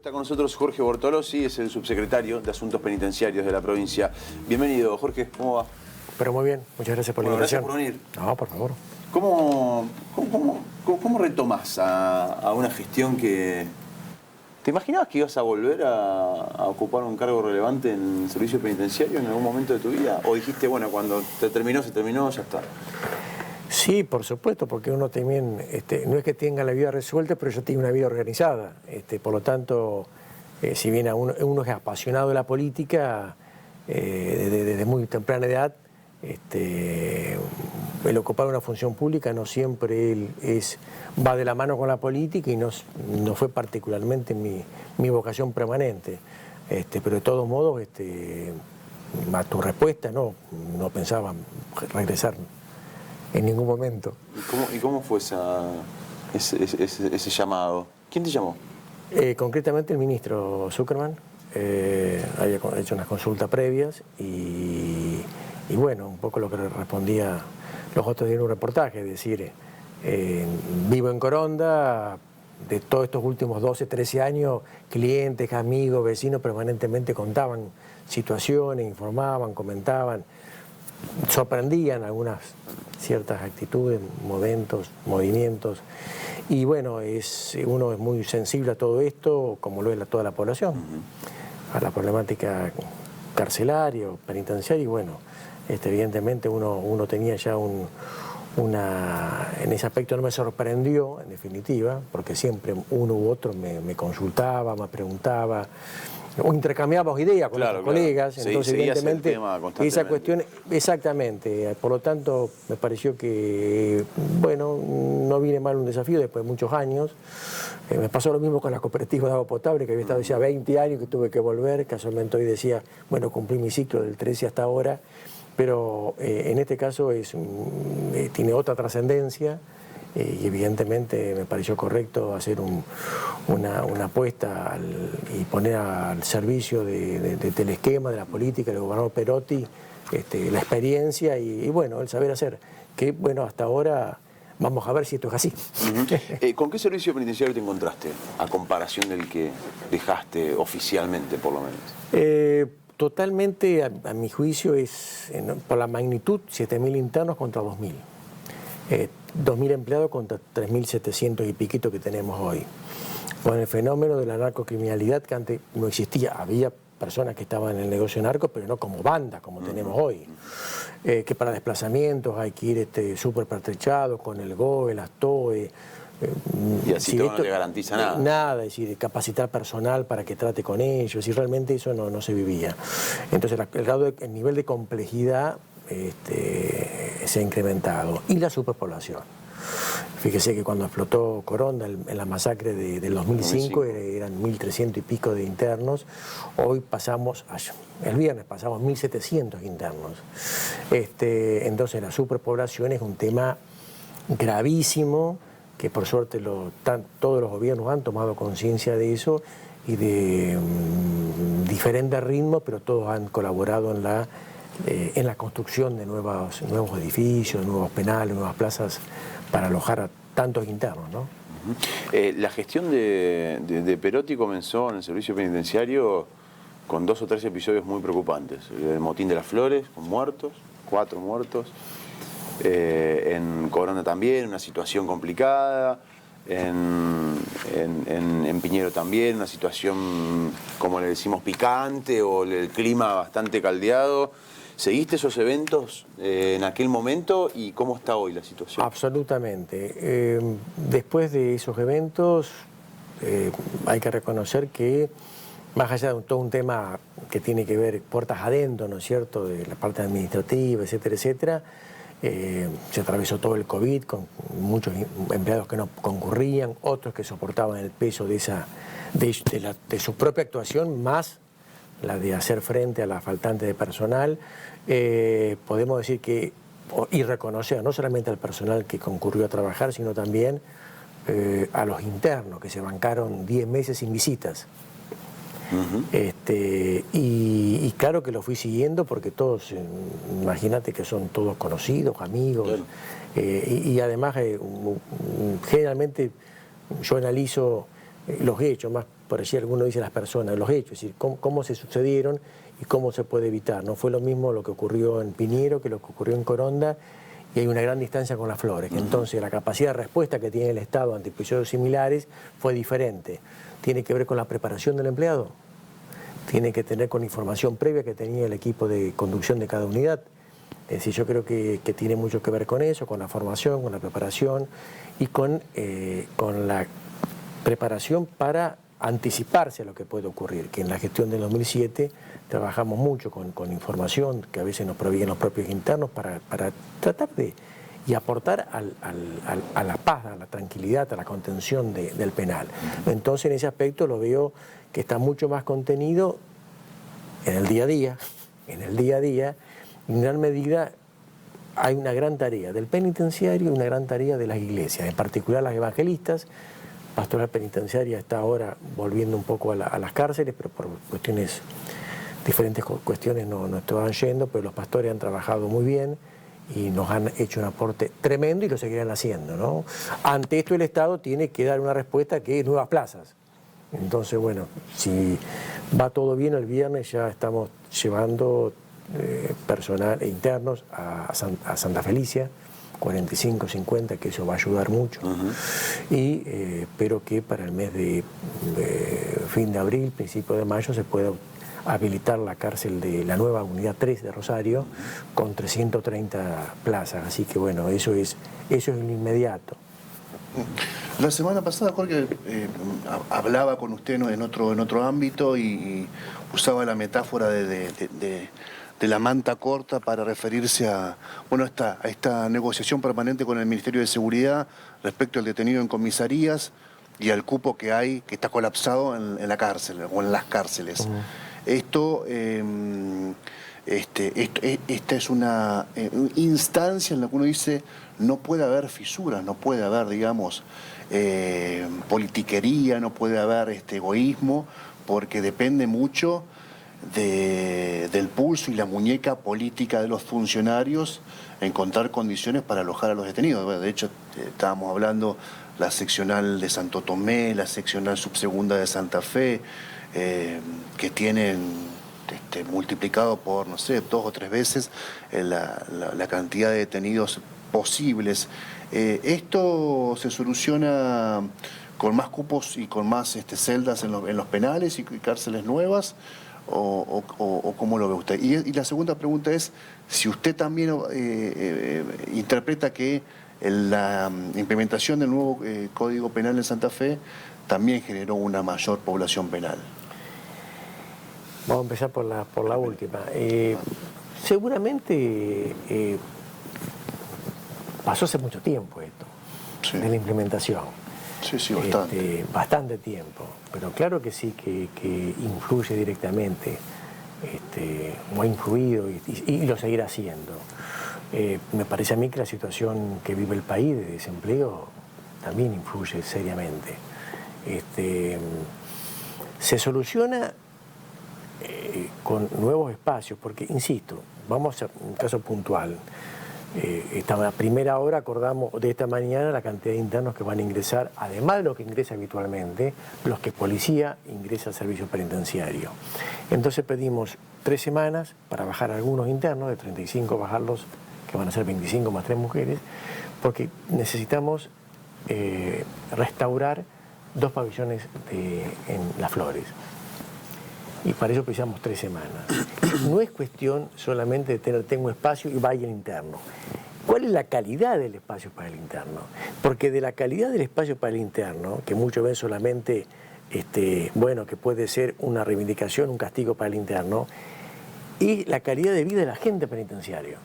Está con nosotros Jorge Bortolossi, es el subsecretario de Asuntos Penitenciarios de la provincia. Bienvenido, Jorge, ¿cómo va? Pero muy bien, muchas gracias por la invitación. Gracias por venir. No, por favor. ¿Cómo retomás a una gestión que... ¿Te imaginabas que ibas a volver a ocupar un cargo relevante en el servicio penitenciario en algún momento de tu vida? ¿O dijiste, bueno, cuando se terminó, ya está? Sí, por supuesto, porque uno también, no es que tenga la vida resuelta, pero yo tengo una vida organizada. Por lo tanto, si bien uno es apasionado de la política, desde muy temprana edad, el ocupar una función pública no siempre va de la mano con la política y no fue particularmente mi vocación permanente. Pero de todos modos, a tu respuesta, no pensaba regresar en ningún momento. ¿Y cómo fue ese llamado? ¿Quién te llamó? Concretamente el ministro Zuckerman. Había hecho unas consultas previas y bueno, un poco lo que respondía los otros días en un reportaje, es decir, vivo en Coronda, de todos estos últimos 12, 13 años, clientes, amigos, vecinos permanentemente contaban situaciones, informaban, comentaban, sorprendían algunas ciertas actitudes, momentos, movimientos, y bueno, uno es muy sensible a todo esto, como lo es toda la población, a la problemática carcelaria o penitenciaria, y bueno, evidentemente uno tenía ya en ese aspecto no me sorprendió, en definitiva, porque siempre uno u otro me consultaba, me preguntaba, o intercambiábamos ideas con los colegas, entonces evidentemente esa cuestión, exactamente, por lo tanto me pareció que, bueno, no viene mal un desafío después de muchos años. Me pasó lo mismo con la cooperativa de agua potable, que había estado ya 20 años que tuve que volver, casualmente hoy decía, bueno, cumplí mi ciclo del 13 hasta ahora, pero en este caso tiene otra trascendencia. Y evidentemente me pareció correcto hacer una apuesta y poner al servicio del esquema, de la política, del gobernador Perotti, la experiencia y bueno, el saber hacer. Que bueno, hasta ahora vamos a ver si esto es así. ¿Con qué servicio penitenciario te encontraste a comparación del que dejaste oficialmente, por lo menos? Totalmente, a mi juicio, por la magnitud, 7.000 internos contra 2.000. 2.000 empleados contra 3.700 y piquito que tenemos hoy. Con el fenómeno de la narcocriminalidad que antes no existía, había personas que estaban en el negocio narco, pero no como banda, como tenemos hoy. Que para desplazamientos hay que ir súper pertrechados con el GOE, las TOE. Y así no te garantiza nada. Nada, es decir, capacitar personal para que trate con ellos, y realmente eso no se vivía. Entonces el nivel de complejidad se ha incrementado. Y la superpoblación. Fíjese que cuando explotó Coronda en la masacre del 2005 eran 1.300 y pico de internos. Hoy el viernes pasamos 1.700 internos. Entonces la superpoblación es un tema gravísimo, que por suerte todos los gobiernos han tomado conciencia de eso y de diferentes ritmos, pero todos han colaborado en la construcción de nuevos edificios, nuevos penales, nuevas plazas para alojar a tantos internos, ¿no? La gestión de Perotti comenzó en el servicio penitenciario con 2 o 3 episodios muy preocupantes. El motín de las Flores, con 4 muertos. En Coronda también, una situación complicada. En Piñero también, una situación, como le decimos, picante, o el clima bastante caldeado. ¿Seguiste esos eventos en aquel momento y cómo está hoy la situación? Absolutamente. Después de esos eventos hay que reconocer que, más allá de todo un tema que tiene que ver puertas adentro, ¿no es cierto?, de la parte administrativa, etcétera, etcétera, se atravesó todo el COVID con muchos empleados que no concurrían, otros que soportaban el peso de su propia actuación, más la de hacer frente a la faltante de personal. Podemos decir y reconocer no solamente al personal que concurrió a trabajar, sino también a los internos que se bancaron 10 meses sin visitas. Y claro que lo fui siguiendo porque todos, imagínate que son todos conocidos, amigos, y además generalmente yo analizo los hechos más por allí alguno dice las personas, los hechos, es decir, cómo se sucedieron y cómo se puede evitar. No fue lo mismo lo que ocurrió en Piñero que lo que ocurrió en Coronda, y hay una gran distancia con Las Flores. Entonces la capacidad de respuesta que tiene el Estado ante episodios similares fue diferente. Tiene que ver con la preparación del empleado, tiene que tener con información previa que tenía el equipo de conducción de cada unidad. Es decir, yo creo que tiene mucho que ver con eso, con la formación, con la preparación y con la preparación para anticiparse a lo que puede ocurrir, que en la gestión del 2007 trabajamos mucho con información que a veces nos proveen los propios internos para tratar de y aportar a la paz, a la tranquilidad, a la contención del penal. Entonces en ese aspecto lo veo que está mucho más contenido en el día a día, en gran medida hay una gran tarea del penitenciario y una gran tarea de las iglesias, en particular las evangelistas. Pastoral Penitenciaria está ahora volviendo un poco a las cárceles, pero por diferentes cuestiones no estaban yendo, pero los pastores han trabajado muy bien y nos han hecho un aporte tremendo y lo seguirán haciendo, ¿no? Ante esto el Estado tiene que dar una respuesta que es nuevas plazas. Entonces, bueno, si va todo bien, el viernes ya estamos llevando personal e internos a Santa Felicia, 45, 50, que eso va a ayudar mucho. Y espero que para el mes de fin de abril, principio de mayo, se pueda habilitar la cárcel de la nueva unidad 3 de Rosario con 330 plazas. Así que bueno, eso es lo inmediato. La semana pasada, Jorge, hablaba con usted en otro ámbito y usaba la metáfora de la manta corta para referirse a esta negociación permanente con el Ministerio de Seguridad respecto al detenido en comisarías y al cupo que hay, que está colapsado en la cárcel o en las cárceles. Esta es una instancia en la que uno dice no puede haber fisuras, no puede haber, digamos, politiquería, no puede haber egoísmo, porque depende mucho del pulso y la muñeca política de los funcionarios encontrar condiciones para alojar a los detenidos. Bueno, de hecho, estábamos hablando la seccional de Santo Tomé, la seccional subsegunda de Santa Fe, que tienen multiplicado por, no sé, 2 o 3 veces la cantidad de detenidos posibles. ¿Esto se soluciona con más cupos y con más celdas en los penales y cárceles nuevas? ¿O cómo lo ve usted? Y la segunda pregunta es si usted también interpreta que la implementación del nuevo Código Penal en Santa Fe también generó una mayor población penal. Vamos a empezar por la última. Seguramente pasó hace mucho tiempo esto, sí, de la implementación. Sí, bastante. Bastante tiempo, pero claro que sí, que influye directamente, o ha influido y lo seguirá haciendo. Me parece a mí que la situación que vive el país de desempleo también influye seriamente. Se soluciona con nuevos espacios, porque, insisto, vamos a un caso puntual. A primera hora acordamos de esta mañana la cantidad de internos que van a ingresar, además de lo que ingresa habitualmente, los que policía ingresa al servicio penitenciario. Entonces pedimos 3 semanas para bajar algunos internos, de 35 bajarlos, que van a ser 25 más 3 mujeres, porque necesitamos restaurar 2 pabellones en Las Flores. Y para eso precisamos 3 semanas. No es cuestión solamente de tengo espacio y vaya el interno. ¿Cuál es la calidad del espacio para el interno? Porque de la calidad del espacio para el interno, que muchos ven solamente, que puede ser una reivindicación, un castigo para el interno, y la calidad de vida del agente penitenciario.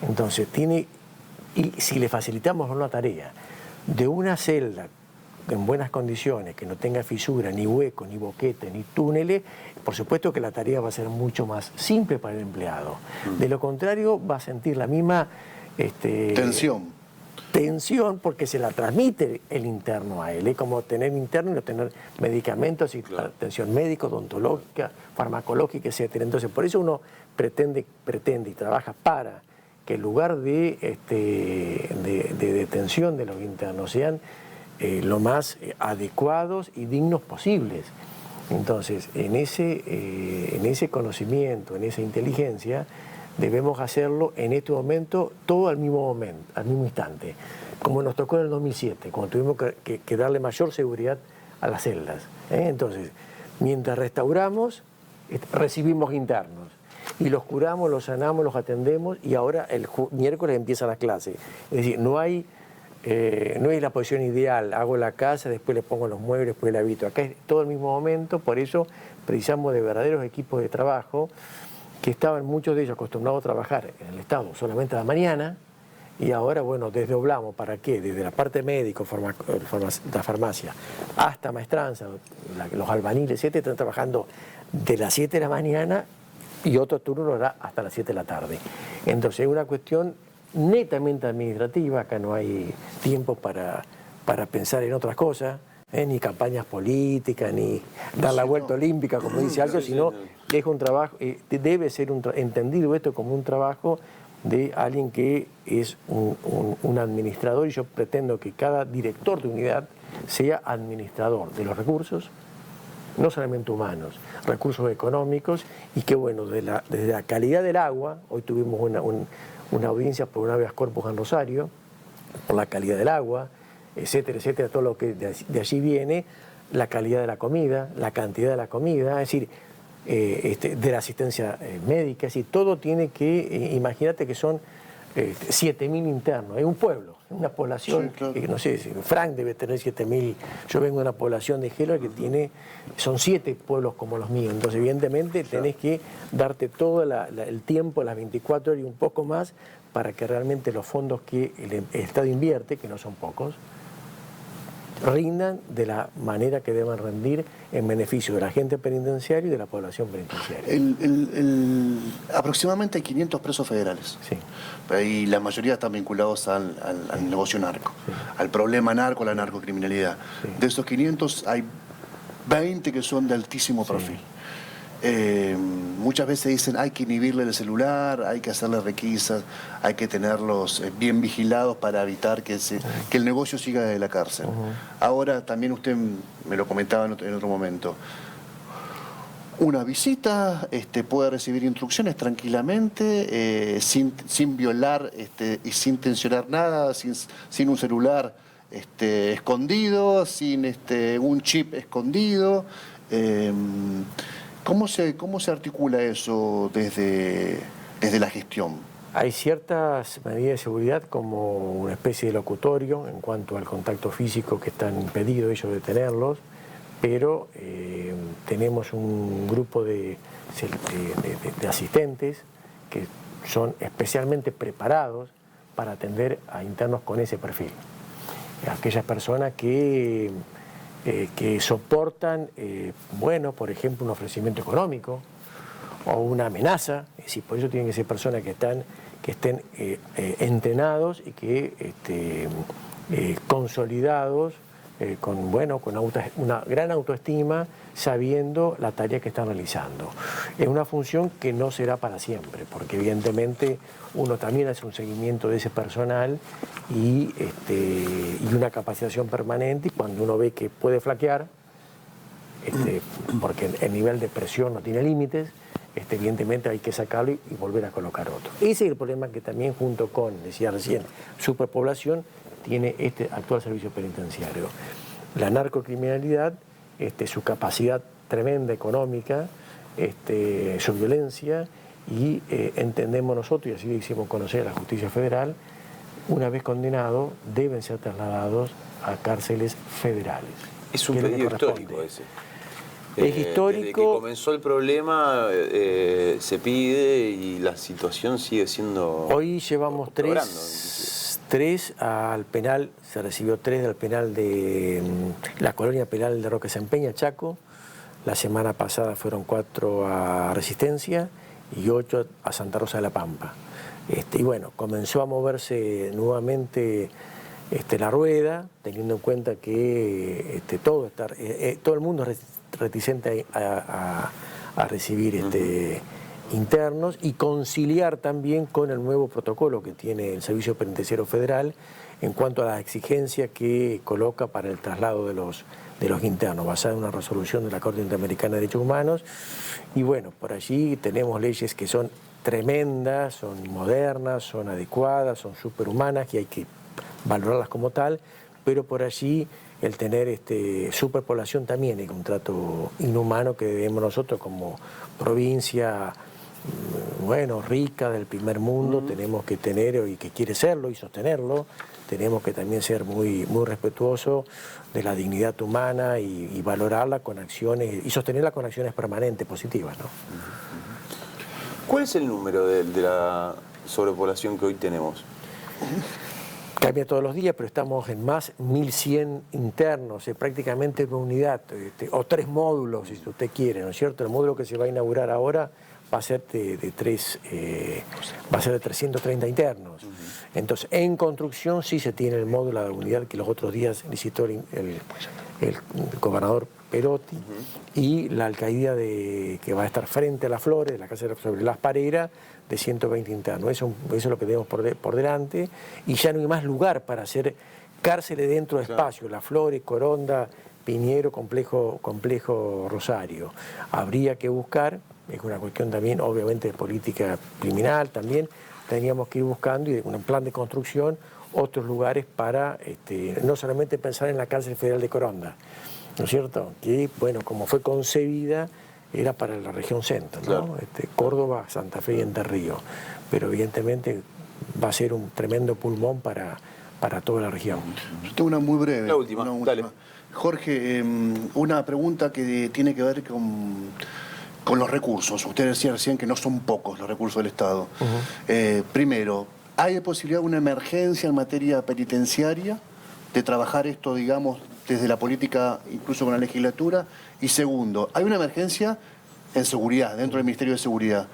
Entonces, y si le facilitamos una tarea de una celda en buenas condiciones, que no tenga fisura, ni hueco, ni boquete, ni túneles, por supuesto que la tarea va a ser mucho más simple para el empleado. De lo contrario, va a sentir la misma tensión porque se la transmite el interno a él. Es como tener interno y no tener medicamentos y atención médica, odontológica, farmacológica, etc. Entonces, por eso uno pretende y trabaja para que el lugar de detención de los internos sean lo más adecuados y dignos posibles. Entonces, en ese conocimiento, en esa inteligencia, debemos hacerlo en este momento, todo al mismo instante, como nos tocó en el 2007, cuando tuvimos que darle mayor seguridad a las celdas. Entonces, mientras restauramos, recibimos internos, y los curamos, los sanamos, los atendemos, y ahora el miércoles empiezan las clases. Es decir, no es la posición ideal, hago la casa, después le pongo los muebles, después la habito. Acá es todo el mismo momento, por eso precisamos de verdaderos equipos de trabajo que estaban muchos de ellos acostumbrados a trabajar en el Estado solamente a la mañana, y ahora, bueno, desdoblamos. ¿Para qué? Desde la parte médico, la farmacia, hasta maestranza, los albañiles, etcétera, están trabajando de las 7 de la mañana y otro turno lo hará hasta las 7 de la tarde. Entonces es una cuestión netamente administrativa, acá no hay tiempo para pensar en otras cosas, ni campañas políticas, ni dar la vuelta olímpica, como dice algo, sino es un trabajo, debe ser entendido esto como un trabajo de alguien que es un administrador, y yo pretendo que cada director de unidad sea administrador de los recursos, no solamente humanos, recursos económicos, y que bueno, desde la calidad del agua, hoy tuvimos una audiencia por un habeas corpus en Rosario, por la calidad del agua, etcétera, etcétera, todo lo que de allí viene, la calidad de la comida, la cantidad de la comida, es decir, de la asistencia médica, es decir, todo tiene que, imagínate que son 7.000 internos, es un pueblo, una población, sí, claro. No sé, Frank debe tener 7.000, yo vengo de una población de Heller que son 7 pueblos como los míos, entonces evidentemente tenés que darte todo el tiempo, las 24 horas y un poco más, para que realmente los fondos que el Estado invierte, que no son pocos, rindan de la manera que deban rendir en beneficio del agente penitenciario y de la población penitenciaria. Aproximadamente hay 500 presos federales. Sí. Y la mayoría están vinculados al negocio narco, sí, al problema narco, a la narcocriminalidad. Sí. De esos 500 hay 20 que son de altísimo perfil. Sí. Muchas veces dicen hay que inhibirle el celular, hay que hacerle requisas, hay que tenerlos bien vigilados para evitar que el negocio siga desde la cárcel. Ahora también usted me lo comentaba en otro momento, una visita puede recibir instrucciones tranquilamente, sin violar y sin tensionar nada, sin un celular escondido, sin un chip escondido. ¿Cómo se articula eso desde la gestión? Hay ciertas medidas de seguridad, como una especie de locutorio en cuanto al contacto físico, que están impedidos ellos de tenerlos, pero tenemos un grupo de asistentes que son especialmente preparados para atender a internos con ese perfil. Aquellas personas que soportan, por ejemplo, un ofrecimiento económico o una amenaza. Es decir, por eso tienen que ser personas que estén entrenados y que consolidados, con una gran autoestima, sabiendo la tarea que están realizando. Es una función que no será para siempre, porque evidentemente uno también hace un seguimiento de ese personal y una capacitación permanente, y cuando uno ve que puede flaquear, porque el nivel de presión no tiene límites, evidentemente hay que sacarlo y volver a colocar otro. Ese es el problema que también, junto con, decía recién, superpoblación, tiene este actual servicio penitenciario. La narcocriminalidad, su capacidad tremenda económica, su violencia, y entendemos nosotros, y así le hicimos conocer a la Justicia Federal, una vez condenados, deben ser trasladados a cárceles federales. Es un pedido histórico ese. Es histórico. Desde que comenzó el problema se pide, y la situación sigue siendo... Hoy llevamos tres al penal, se recibió 3 del penal de la colonia penal de Roque Sempeña, Chaco. La semana pasada fueron 4 a Resistencia y 8 a Santa Rosa de la Pampa. Y bueno, comenzó a moverse nuevamente la rueda, teniendo en cuenta que todo el mundo es reticente a recibir internos, y conciliar también con el nuevo protocolo que tiene el Servicio Penitenciario Federal, en cuanto a las exigencias que coloca para el traslado de los internos, basada en una resolución de la Corte Interamericana de Derechos Humanos. Y bueno, por allí tenemos leyes que son tremendas, son modernas, son adecuadas, son superhumanas, que hay que valorarlas como tal, pero por allí el tener superpoblación también es un trato inhumano que debemos nosotros como provincia, bueno, rica del primer mundo, tenemos que tener, y que quiere serlo y sostenerlo, tenemos que también ser muy, muy respetuosos de la dignidad humana y valorarla con acciones, y sostenerla con acciones permanentes, positivas, ¿no? ¿Cuál es el número de la sobrepoblación que hoy tenemos? Cambia todos los días, pero estamos en más 1.100 internos, prácticamente una unidad, o 3 módulos, si usted quiere, ¿no es cierto? El módulo que se va a inaugurar ahora va a ser de 330 internos. Entonces, en construcción sí se tiene el módulo de la unidad que los otros días licitó el gobernador Perotti, y la alcaldía que va a estar frente a las Flores, la casa sobre Las Pareras, de 120 internos. Eso es lo que tenemos por delante, y ya no hay más lugar para hacer cárceles dentro de espacio. Las Flores, Coronda, Piñero, complejo Rosario. Habría que buscar, es una cuestión también obviamente de política criminal también, teníamos que ir buscando, y de un plan de construcción, otros lugares para no solamente pensar en la cárcel federal de Coronda, ¿no es cierto? Que, bueno, como fue concebida, era para la región centro, ¿no? Claro. Córdoba, Santa Fe y Entre Ríos. Pero evidentemente va a ser un tremendo pulmón para toda la región. Yo tengo una muy breve. La última, dale. Jorge, una pregunta que tiene que ver con los recursos. Usted decía recién que no son pocos los recursos del Estado. Primero, ¿hay posibilidad de una emergencia en materia penitenciaria, de trabajar esto, digamos, desde la política, incluso con la legislatura? Y segundo, ¿hay una emergencia en seguridad, dentro del Ministerio de Seguridad?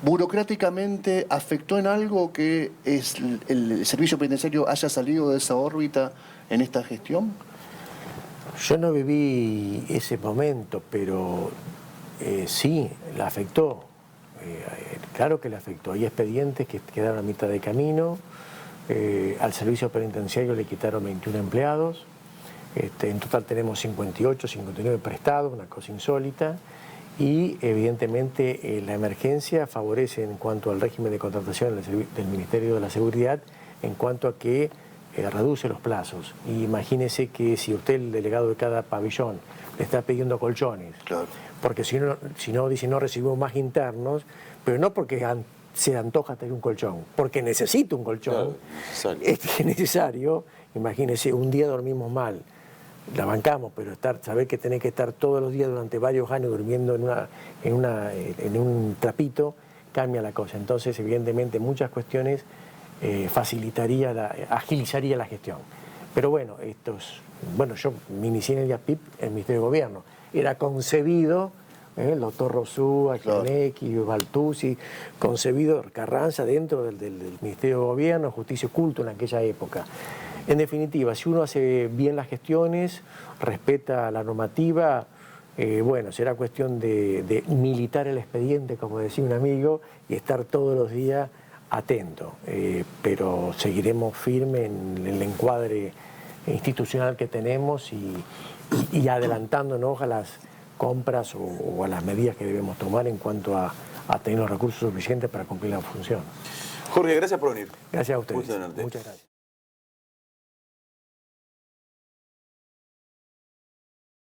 ¿Burocráticamente afectó en algo que el servicio penitenciario haya salido de esa órbita en esta gestión? Yo no viví ese momento, pero sí, la afectó. Claro que la afectó. Hay expedientes que quedaron a mitad de camino. Al servicio penitenciario le quitaron 21 empleados. En total tenemos 58, 59 prestados, una cosa insólita. Y evidentemente la emergencia favorece en cuanto al régimen de contratación del Ministerio de la Seguridad, en cuanto a que reduce los plazos. Y imagínese que si usted, el delegado de cada pabellón, le está pidiendo colchones, claro, porque si no dice no recibimos más internos, pero no porque se antoja tener un colchón, porque necesita un colchón, claro, es necesario. Imagínese, un día dormimos mal, la bancamos, pero saber que tenés que estar todos los días durante varios años durmiendo en un trapito, cambia la cosa. Entonces, evidentemente, muchas cuestiones agilizaría la gestión. Pero bueno, yo me inicié en el IAPIP, en el Ministerio de Gobierno. Era concebido, el doctor Rosúa, Gianecki, Baltusi, concebido Carranza dentro del Ministerio de Gobierno, Justicia y Culto en aquella época. En definitiva, si uno hace bien las gestiones, respeta la normativa, será cuestión de militar el expediente, como decía un amigo, y estar todos los días atento. Pero seguiremos firmes en el encuadre institucional que tenemos y adelantándonos a las compras o a las medidas que debemos tomar en cuanto a tener los recursos suficientes para cumplir la función. Jorge, gracias por venir. Gracias a ustedes. Muchas gracias.